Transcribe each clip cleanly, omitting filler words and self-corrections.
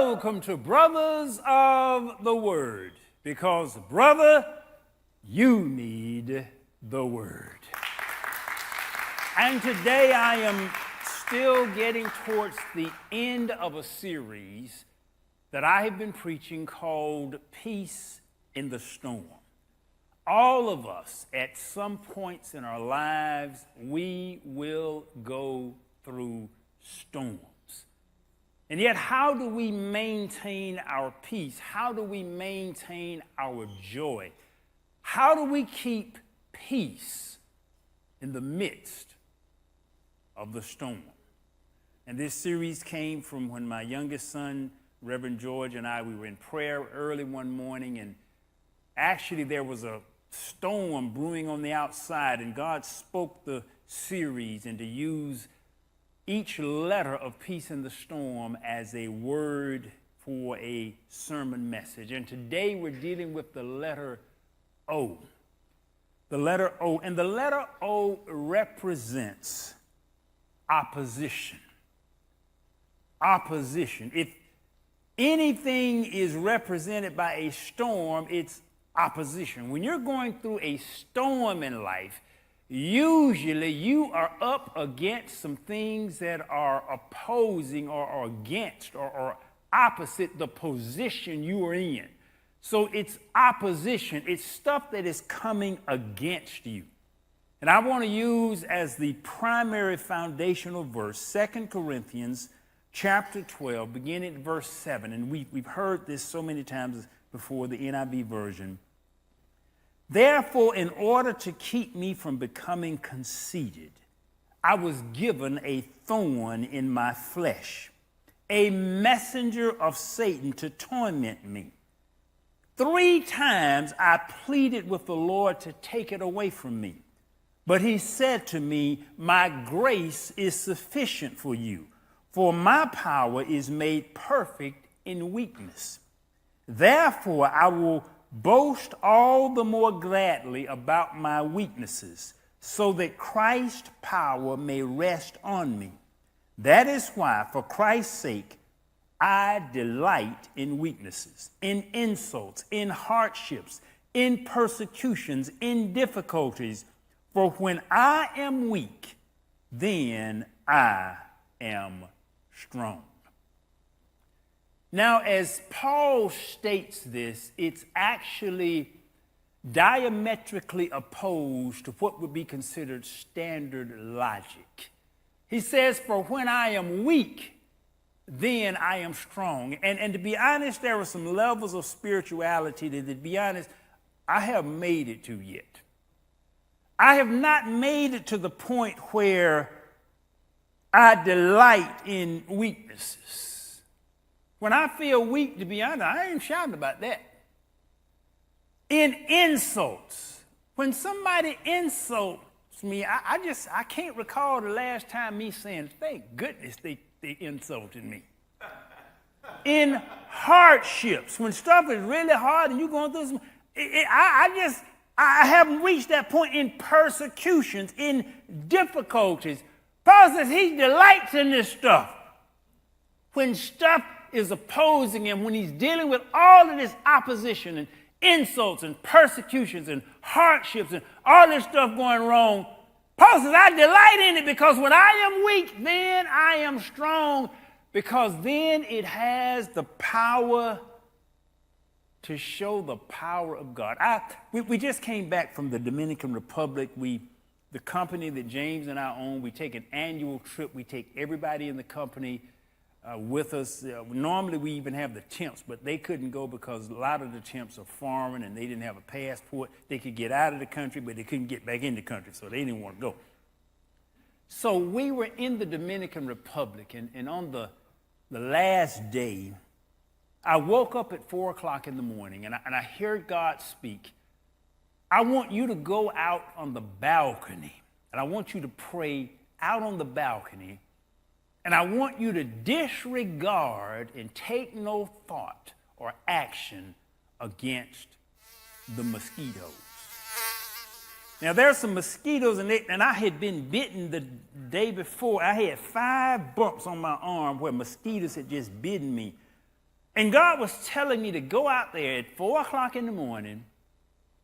Welcome to Brothers of the Word, because, brother, you need the Word. And today I am still getting towards the end of a series that I have been preaching called Peace in the Storm. All of us, at some points in our lives, we will go through storms. And yet, how do we maintain our peace? How do we maintain our joy? How do we keep peace in the midst of the storm? And this series came from when my youngest son, Reverend George, and we were in prayer early one morning, and actually there was a storm brewing on the outside, and God spoke the series and to use each letter of Peace in the Storm as a word for a sermon message. And today we're dealing with the letter O. The letter O. And the letter O represents opposition. Opposition. If anything is represented by a storm, it's opposition. When you're going through a storm in life, usually you are up against some things that are opposing or against or opposite the position you are in. So it's opposition. It's stuff that is coming against you. And I want to use as the primary foundational verse 2 Corinthians chapter 12, beginning at verse 7. And we've heard this so many times before, the NIV version. Therefore, in order to keep me from becoming conceited, I was given a thorn in my flesh, a messenger of Satan to torment me. 3 times I pleaded with the Lord to take it away from me. But he said to me, my grace is sufficient for you, for my power is made perfect in weakness. Therefore, I will boast all the more gladly about my weaknesses, so that Christ's power may rest on me. That is why, for Christ's sake, I delight in weaknesses, in insults, in hardships, in persecutions, in difficulties. For when I am weak, then I am strong. Now, as Paul states this, it's actually diametrically opposed to what would be considered standard logic. He says, for when I am weak, then I am strong. And to be honest, there are some levels of spirituality that, to be honest, I haven't made it to yet. I have not made it to the point where I delight in weaknesses. When I feel weak, to be honest, I ain't shouting about that. In insults, when somebody insults me, I can't recall the last time me saying, thank goodness they insulted me. In hardships, when stuff is really hard and you're going through some, I haven't reached that point. In persecutions, in difficulties. Paul says he delights in this stuff. When stuff is opposing him, when he's dealing with all of this opposition and insults and persecutions and hardships and all this stuff going wrong, Paul says, I delight in it, because when I am weak, then I am strong, because then it has the power to show the power of God. We just came back from the Dominican Republic. The company that James and I own, we take an annual trip. We take everybody in the company with us. Normally we even have the temps, but they couldn't go because a lot of the temps are foreign and they didn't have a passport. They could get out of the country, but they couldn't get back in the country, so they didn't want to go. So we were in the Dominican Republic, and on the last day, I woke up at 4 o'clock in the morning, and I heard God speak. I want you to go out on the balcony, and I want you to pray out on the balcony. And I want you to disregard and take no thought or action against the mosquitoes. Now, there are some mosquitoes, and I had been bitten the day before. I had 5 bumps on my arm where mosquitoes had just bitten me. And God was telling me to go out there at 4 o'clock in the morning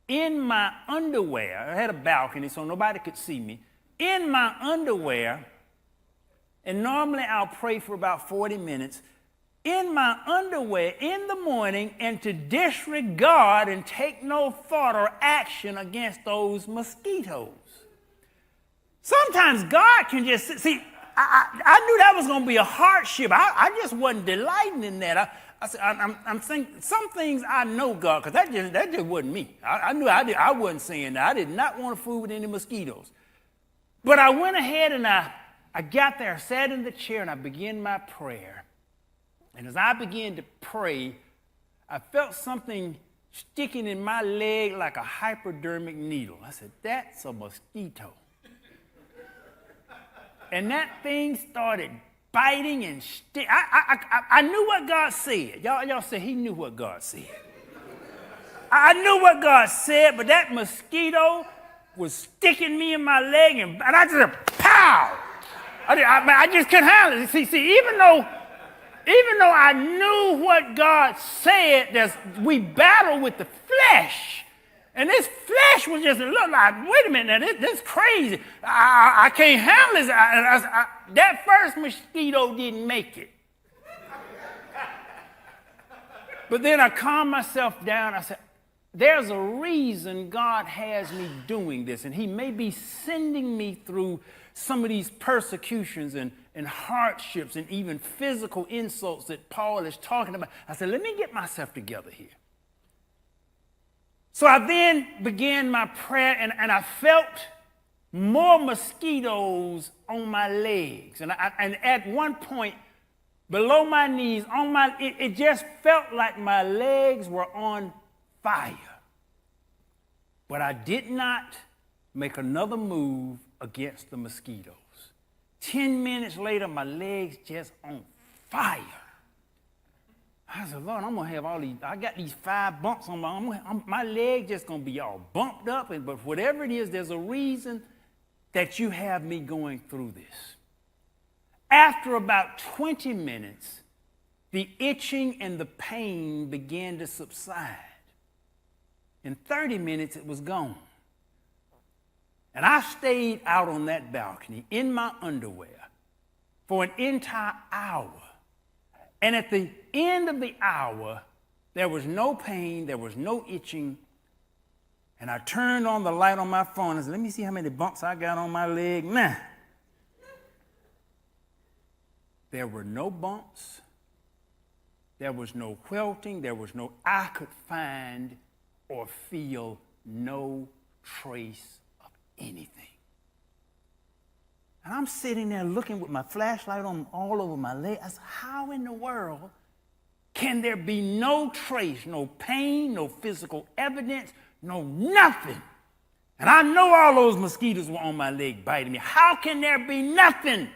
in my underwear. I had a balcony so nobody could see me. In my underwear, and normally I'll pray for about 40 minutes, in my underwear in the morning, and to disregard and take no thought or action against those mosquitoes. Sometimes God can just see. I knew that was going to be a hardship. I just wasn't delighting in that. I'm thinking some things I know God, because that just wasn't me. I knew I wasn't saying that. I did not want to fool with any mosquitoes. But I went ahead and I got there, I sat in the chair, and I began my prayer. And as I began to pray, I felt something sticking in my leg like a hypodermic needle. I said, that's a mosquito. And that thing started biting and I knew what God said. Y'all said he knew what God said. I knew what God said, but that mosquito was sticking me in my leg, and I just, pow! I just couldn't handle it. See, even though I knew what God said, we battle with the flesh. And this flesh was just look like, wait a minute, now this is crazy. I can't handle this. That first mosquito didn't make it. But then I calmed myself down. I said, there's a reason God has me doing this, and he may be sending me through some of these persecutions and hardships and even physical insults that Paul is talking about. I said, let me get myself together here. So I then began my prayer, and I felt more mosquitoes on my legs. And at one point, below my knees, it just felt like my legs were on fire. But I did not make another move against the mosquitoes. 10 minutes later, my legs just on fire. I said, Lord, I'm going to have all these, I got these 5 bumps on my leg just going to be all bumped up. But whatever it is, there's a reason that you have me going through this. After about 20 minutes, the itching and the pain began to subside. In 30 minutes, it was gone. And I stayed out on that balcony in my underwear for an entire hour. And at the end of the hour, there was no pain, there was no itching. And I turned on the light on my phone and said, let me see how many bumps I got on my leg now. There were no bumps. There was no welting. I could find or feel no trace of anything. And I'm sitting there looking with my flashlight on all over my leg. I said, how in the world can there be no trace, no pain, no physical evidence, no nothing? And I know all those mosquitoes were on my leg biting me. How can there be nothing?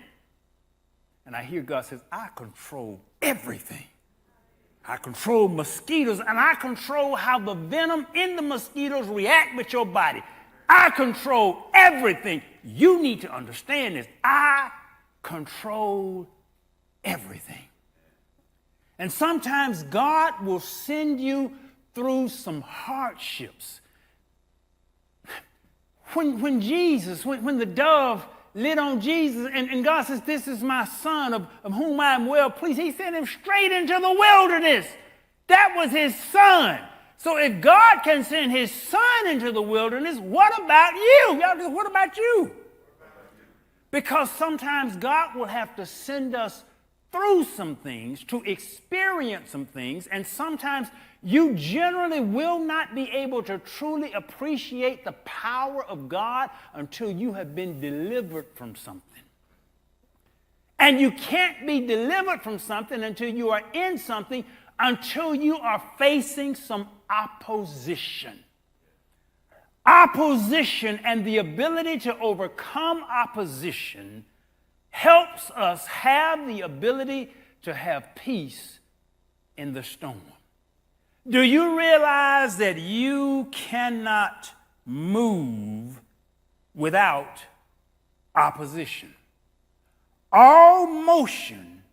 And I hear God says, I control everything. I control mosquitoes, and I control how the venom in the mosquitoes react with your body. I control everything. You need to understand this. I control everything. And sometimes God will send you through some hardships. When the dove lit on Jesus, and God says, this is my son of whom I am well pleased, he sent him straight into the wilderness. That was his son. So if God can send his son into the wilderness, what about you? Y'all, what about you? Because sometimes God will have to send us through some things to experience some things, and sometimes you generally will not be able to truly appreciate the power of God until you have been delivered from something. And you can't be delivered from something until you are in something, until you are facing some opposition. Opposition and the ability to overcome opposition helps us have the ability to have peace in the storm. Do you realize that you cannot move without opposition? All motion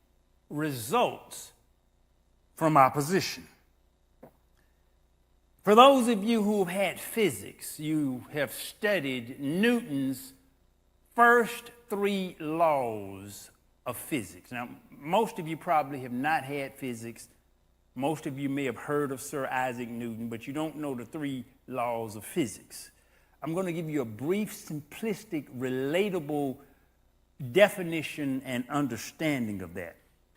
results from opposition. For those of you who have had physics, you have studied Newton's first 3 laws of physics. Now, most of you probably have not had physics. Most of you may have heard of Sir Isaac Newton, but you don't know the 3 laws of physics. I'm going to give you a brief, simplistic, relatable definition and understanding of that.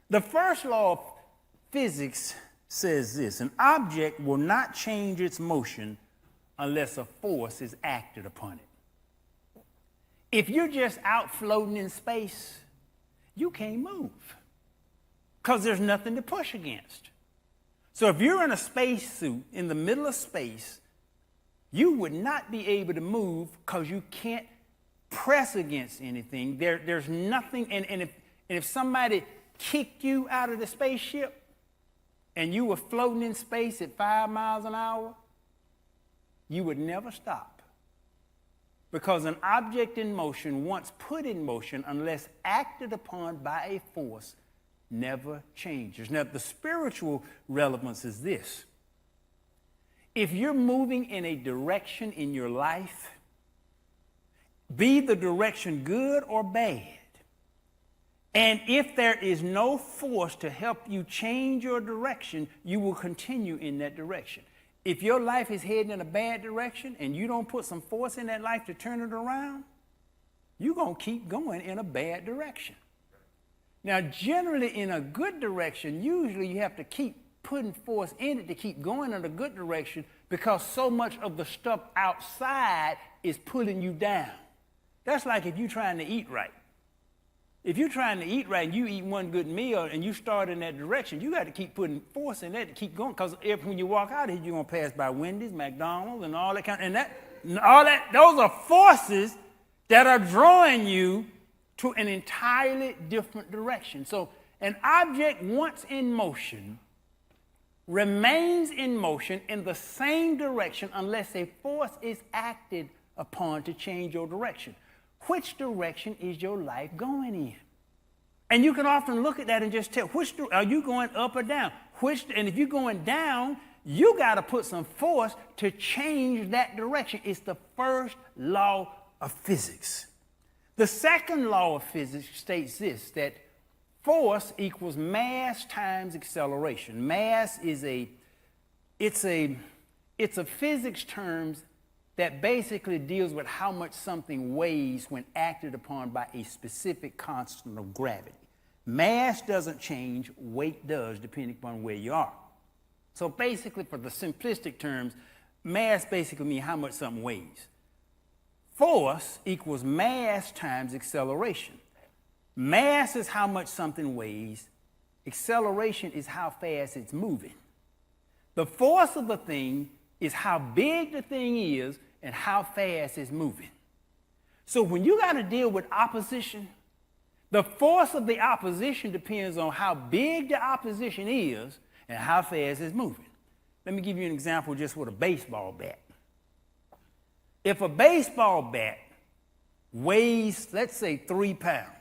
The first law of physics says this: an object will not change its motion unless a force is acted upon it. If you're just out floating in space, you can't move because there's nothing to push against. So if you're in a spacesuit in the middle of space, you would not be able to move because you can't press against anything. There's nothing, and if somebody kicked you out of the spaceship and you were floating in space at 5 miles an hour, you would never stop. Because an object in motion, once put in motion, unless acted upon by a force, never changes. Now, the spiritual relevance is this: if you're moving in a direction in your life, be the direction good or bad, and if there is no force to help you change your direction, you will continue in that direction. If your life is heading in a bad direction and you don't put some force in that life to turn it around, you're going to keep going in a bad direction. Now, generally in a good direction, usually you have to keep putting force in it to keep going in a good direction because so much of the stuff outside is pulling you down. That's like if you're trying to eat right. If you're trying to eat right and you eat one good meal and you start in that direction, you got to keep putting force in that to keep going, because when you walk out of here, you're going to pass by Wendy's, McDonald's, and all that kind of, those are forces that are drawing you to an entirely different direction. So an object once in motion remains in motion in the same direction unless a force is acted upon to change your direction. Which direction is your life going in? And you can often look at that and just tell, are you going up or down? And if you're going down, you got to put some force to change that direction. It's the first law of physics. The second law of physics states this, that force equals mass times acceleration. Mass is a physics terms that basically deals with how much something weighs when acted upon by a specific constant of gravity. Mass doesn't change, weight does, depending upon where you are. So basically, for the simplistic terms, mass basically means how much something weighs. Force equals mass times acceleration. Mass is how much something weighs. Acceleration is how fast it's moving. The force of the thing is how big the thing is and how fast it's moving. So when you got to deal with opposition, the force of the opposition depends on how big the opposition is and how fast it's moving. Let me give you an example just with a baseball bat. If a baseball bat weighs, let's say, 3 pounds,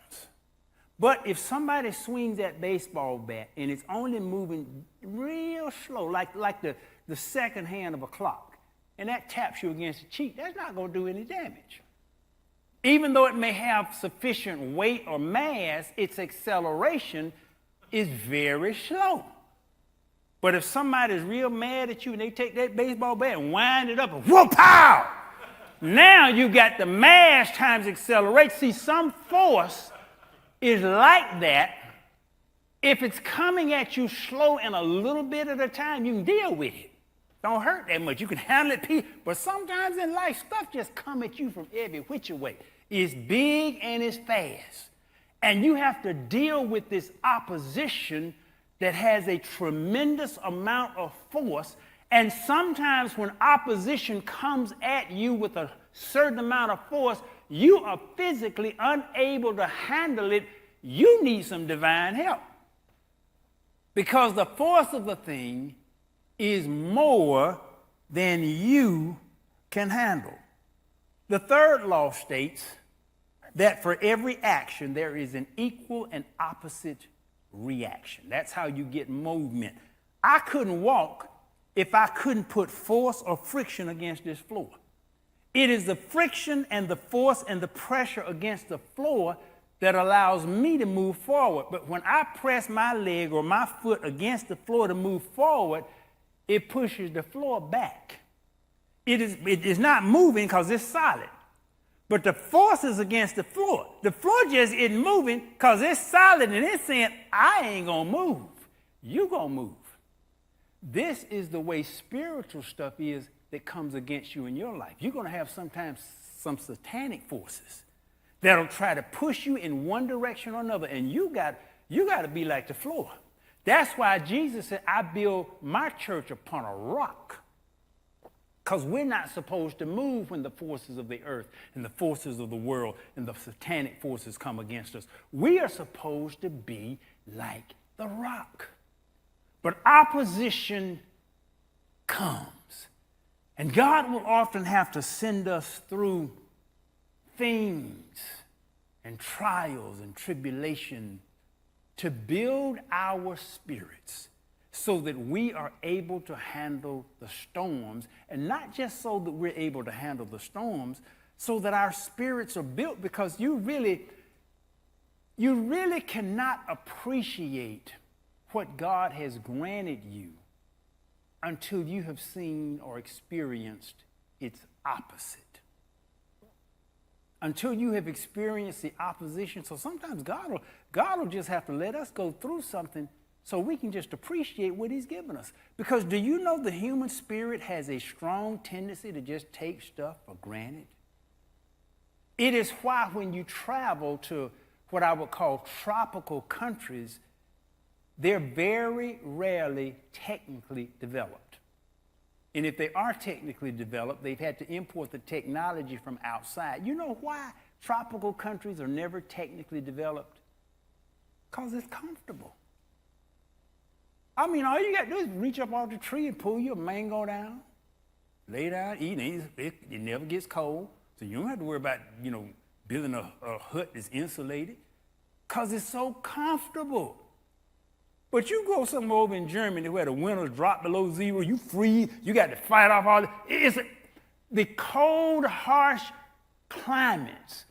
but if somebody swings that baseball bat and it's only moving real slow, like the second hand of a clock, and that taps you against the cheek, that's not going to do any damage. Even though it may have sufficient weight or mass, its acceleration is very slow. But if somebody's real mad at you and they take that baseball bat and wind it up and whoop, pow! Now you got the mass times acceleration. See, some force is like that. If it's coming at you slow and a little bit at a time, you can deal with it. Don't hurt that much. You can handle it. But sometimes in life, stuff just come at you from every which way. It's big and it's fast. And you have to deal with this opposition that has a tremendous amount of force. And sometimes when opposition comes at you with a certain amount of force, you are physically unable to handle it. You need some divine help. Because the force of the thing is more than you can handle. The third law states that for every action there is an equal and opposite reaction. That's how you get movement. I couldn't walk if I couldn't put force or friction against this floor. It is the friction and the force and the pressure against the floor that allows me to move forward. But when I press my leg or my foot against the floor to move forward, it pushes the floor back. It is not moving because it's solid. But the force is against the floor. The floor just isn't moving because it's solid and it's saying, I ain't going to move. You going to move. This is the way spiritual stuff is that comes against you in your life. You're going to have sometimes some satanic forces that'll try to push you in one direction or another, and you got to be like the floor. That's why Jesus said, I build my church upon a rock. Because we're not supposed to move when the forces of the earth and the forces of the world and the satanic forces come against us. We are supposed to be like the rock. But opposition comes. And God will often have to send us through things and trials and tribulation to build our spirits so that we are able to handle the storms, and not just so that we're able to handle the storms, so that our spirits are built, because you really cannot appreciate what God has granted you until you have seen or experienced its opposite. Until you have experienced the opposition. So sometimes God will just have to let us go through something so we can just appreciate what he's given us. Because do you know the human spirit has a strong tendency to just take stuff for granted? It is why when you travel to what I would call tropical countries, they're very rarely technically developed. And if they are technically developed, they've had to import the technology from outside. You know why tropical countries are never technically developed? Because it's comfortable. I mean, all you got to do is reach up off the tree and pull your mango down, lay down, eat, and it never gets cold. So you don't have to worry about, building a hut that's insulated, because it's so comfortable. But you go somewhere over in Germany where the winters drop below zero, you freeze, you got to fight off all this. The cold, harsh climates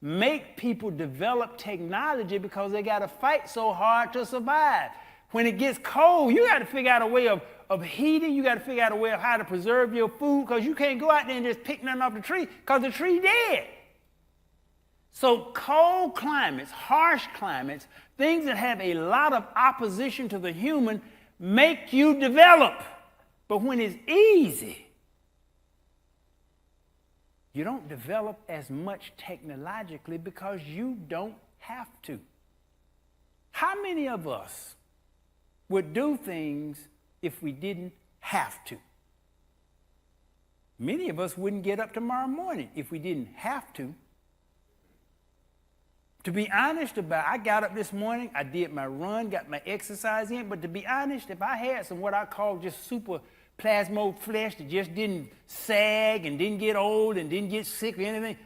make people develop technology because they got to fight so hard to survive. When it gets cold, you got to figure out a way of heating. You got to figure out a way of how to preserve your food, because you can't go out there and just pick nothing off the tree because the tree dead. So cold climates, harsh climates, things that have a lot of opposition to the human make you develop. But when it's easy, you don't develop as much technologically because you don't have to. How many of us would do things if we didn't have to? Many of us wouldn't get up tomorrow morning if we didn't have to. To be honest about it, I got up this morning, I did my run, got my exercise in, but to be honest, if I had some what I call just super plasmode flesh that just didn't sag and didn't get old and didn't get sick or anything,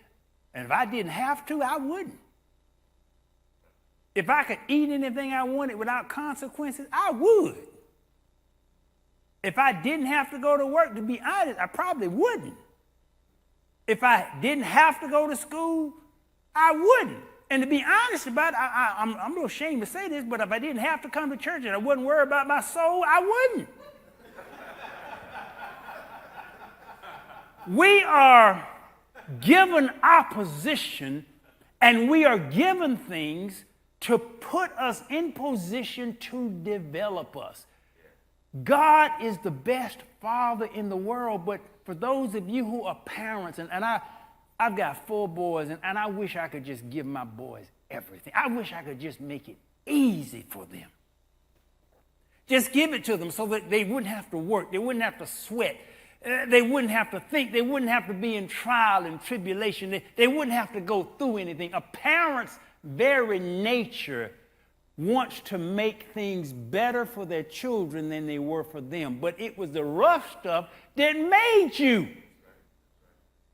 and if I didn't have to, I wouldn't. If I could eat anything I wanted without consequences, I would. If I didn't have to go to work, to be honest, I probably wouldn't. If I didn't have to go to school, I wouldn't. And to be honest about it, I'm a little ashamed to say this, but if I didn't have to come to church and I wouldn't worry about my soul, I wouldn't. We are given opposition, and we are given things to put us in position to develop us. God is the best father in the world, but for those of you who are parents, and I've got 4 boys, and I wish I could just give my boys everything. I wish I could just make it easy for them. Just give it to them so that they wouldn't have to work. They wouldn't have to sweat. They wouldn't have to think. They wouldn't have to be in trial and tribulation. They wouldn't have to go through anything. A parent's very nature wants to make things better for their children than they were for them. But it was the rough stuff that made you.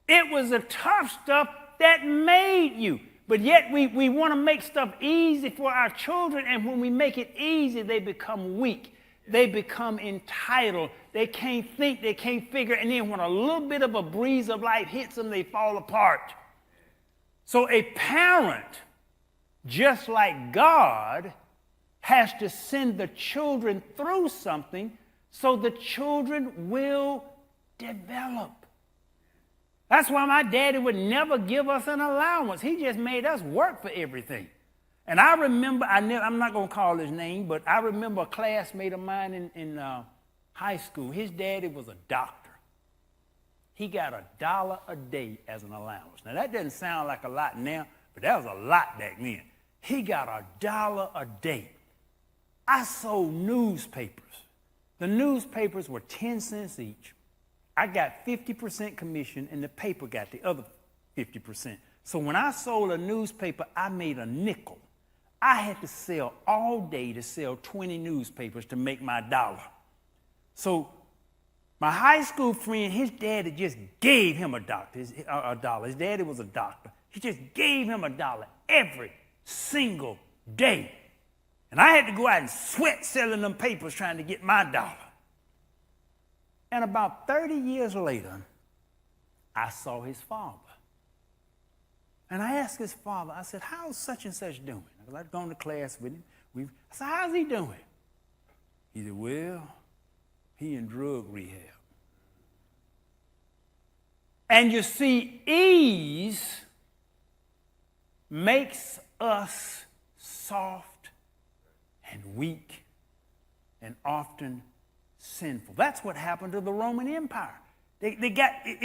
It was the tough stuff that made you. But yet we want to make stuff easy for our children, and when we make it easy, they become weak. They become entitled. They can't think, they can't figure, and then when a little bit of a breeze of life hits them, they fall apart. So a parent, just like God, has to send the children through something so the children will develop. That's why my daddy would never give us an allowance. He just made us work for everything. And I remember, I'm not going to call his name, but I remember a classmate of mine in high school. His daddy was a doctor. He got $1 a day as an allowance. Now, that doesn't sound like a lot now, but that was a lot back then. He got $1 a day. I sold newspapers. The newspapers were 10 cents each. I got 50% commission, and the paper got the other 50%. So when I sold a newspaper, I made a nickel. I had to sell all day to sell 20 newspapers to make my $1. So my high school friend, his daddy just gave him a dollar. His daddy was a doctor. He just gave him $1 every single day. And I had to go out and sweat selling them papers trying to get my $1. And about 30 years later, I saw his father. And I asked his father, I said, how's such and such doing? I'd gone to class with him. I said, how's he doing? He said, well, he in drug rehab. And you see, ease makes us soft and weak and often sinful. That's what happened to the Roman Empire.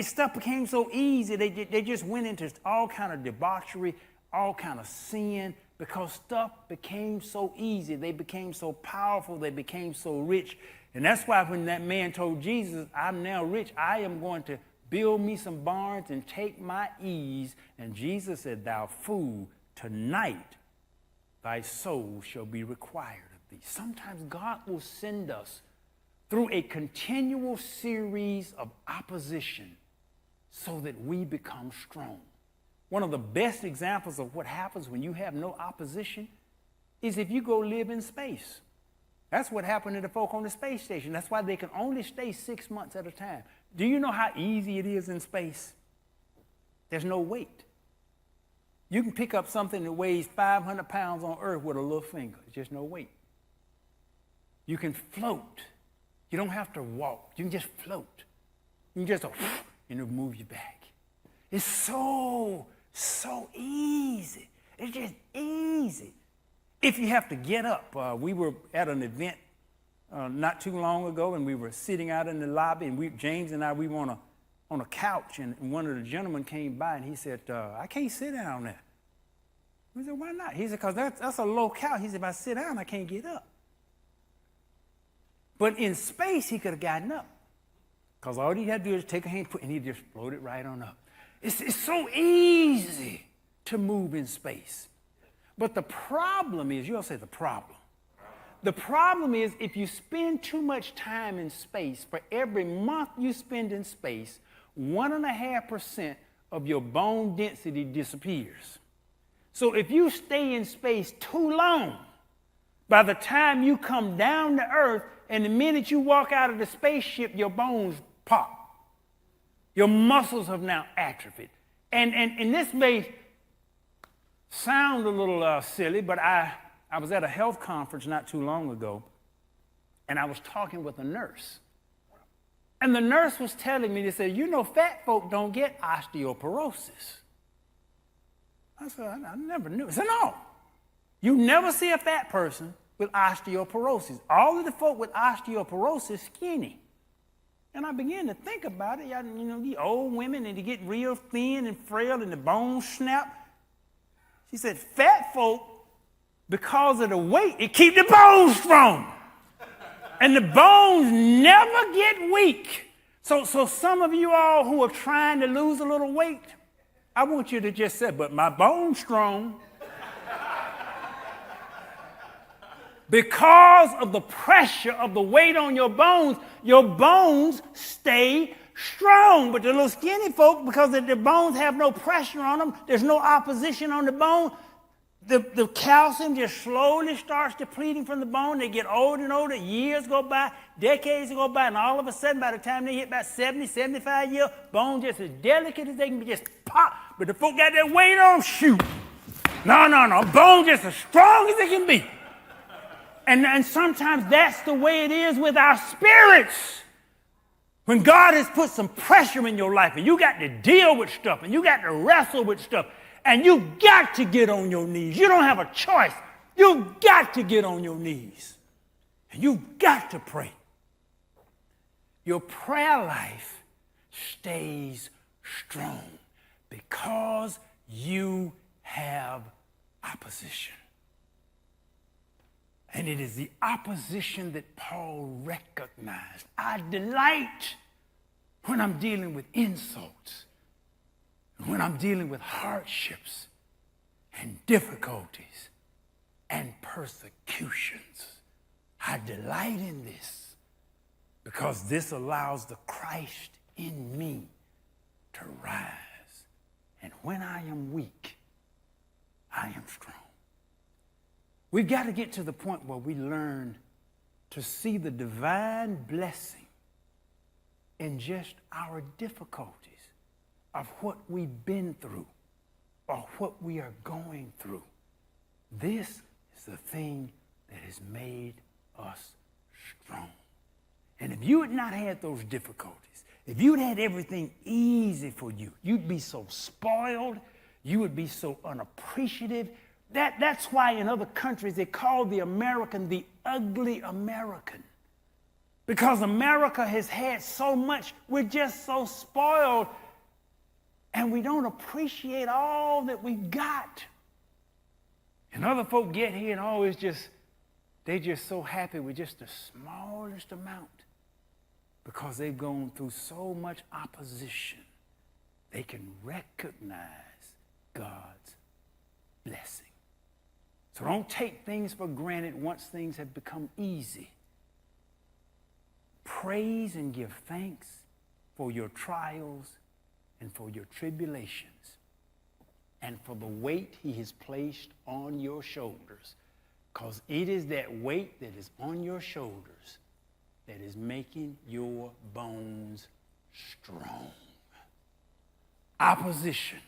Stuff became so easy, they just went into all kind of debauchery, all kind of sin, because stuff became so easy. They became so powerful, they became so rich. And that's why when that man told Jesus, I'm now rich, I am going to build me some barns and take my ease. And Jesus said, thou fool, tonight thy soul shall be required of thee. Sometimes God will send us through a continual series of opposition so that we become strong. One of the best examples of what happens when you have no opposition is if you go live in space. That's what happened to the folk on the space station. That's why they can only stay 6 months at a time. Do you know how easy it is in space? There's no weight. You can pick up something that weighs 500 pounds on Earth with a little finger. There's just no weight. You can float. You don't have to walk. You can just float. You can just go, and it'll move you back. It's so easy. It's just easy. If you have to get up. We were at an event not too long ago, and we were sitting out in the lobby, and James and I, we were on a couch, and one of the gentlemen came by, and he said, I can't sit down there. We said, why not? He said, because that's a low couch. He said, if I sit down, I can't get up. But in space, he could have gotten up, because all he had to do is take a hand, and he just floated right on up. It's so easy to move in space. But the problem is, you'll say the problem. The problem is if you spend too much time in space, for every month you spend in space, 1.5% of your bone density disappears. So if you stay in space too long, by the time you come down to Earth, and the minute you walk out of the spaceship, your bones pop. Your muscles have now atrophied. And this may sound a little silly, but I was at a health conference not too long ago, and I was talking with a nurse. And the nurse was telling me, they said, you know, fat folk don't get osteoporosis. I said, I never knew. I said, no. You never see a fat person with osteoporosis. All of the folk with osteoporosis skinny. And I began to think about it. You know, the old women, and they get real thin and frail, and the bones snap. She said, fat folk, because of the weight, it keeps the bones strong. And the bones never get weak. So some of you all who are trying to lose a little weight, I want you to just say, but my bone's strong. Because of the pressure of the weight on your bones stay strong. But the little skinny folk, because the bones have no pressure on them, there's no opposition on the bone, the calcium just slowly starts depleting from the bone. They get older and older. Years go by, decades go by, and all of a sudden, by the time they hit about 70, 75 years, bone just as delicate as they can be, just pop. But the folk got that weight on, shoot. No. Bone just as strong as it can be. And sometimes that's the way it is with our spirits. When God has put some pressure in your life and you got to deal with stuff and you got to wrestle with stuff and you got to get on your knees. You don't have a choice. You got to get on your knees. And you got to pray. Your prayer life stays strong because you have opposition. And it is the opposition that Paul recognized. I delight when I'm dealing with insults, when I'm dealing with hardships and difficulties and persecutions. I delight in this because this allows the Christ in me to rise. And when I am weak, I am strong. We've got to get to the point where we learn to see the divine blessing in just our difficulties of what we've been through or what we are going through. This is the thing that has made us strong. And if you had not had those difficulties, if you had everything easy for you, you'd be so spoiled, you would be so unappreciative. That's why in other countries they call the American the ugly American. Because America has had so much, we're just so spoiled, and we don't appreciate all that we've got. And other folk get here and they're just so happy with just the smallest amount because they've gone through so much opposition. They can recognize God's blessing. So don't take things for granted once things have become easy. Praise and give thanks for your trials and for your tribulations and for the weight he has placed on your shoulders, because it is that weight that is on your shoulders that is making your bones strong. Opposition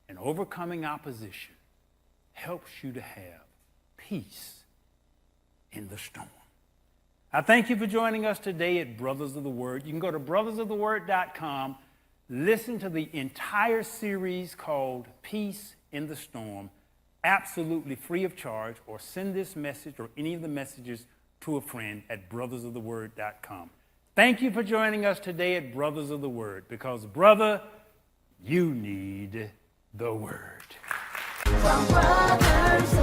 and overcoming opposition helps you to have peace in the storm. I thank you for joining us today at Brothers of the Word. You can go to brothersoftheword.com, listen to the entire series called Peace in the Storm, absolutely free of charge, or send this message or any of the messages to a friend at brothersoftheword.com. Thank you for joining us today at Brothers of the Word, because, brother, you need the Word. From Brothers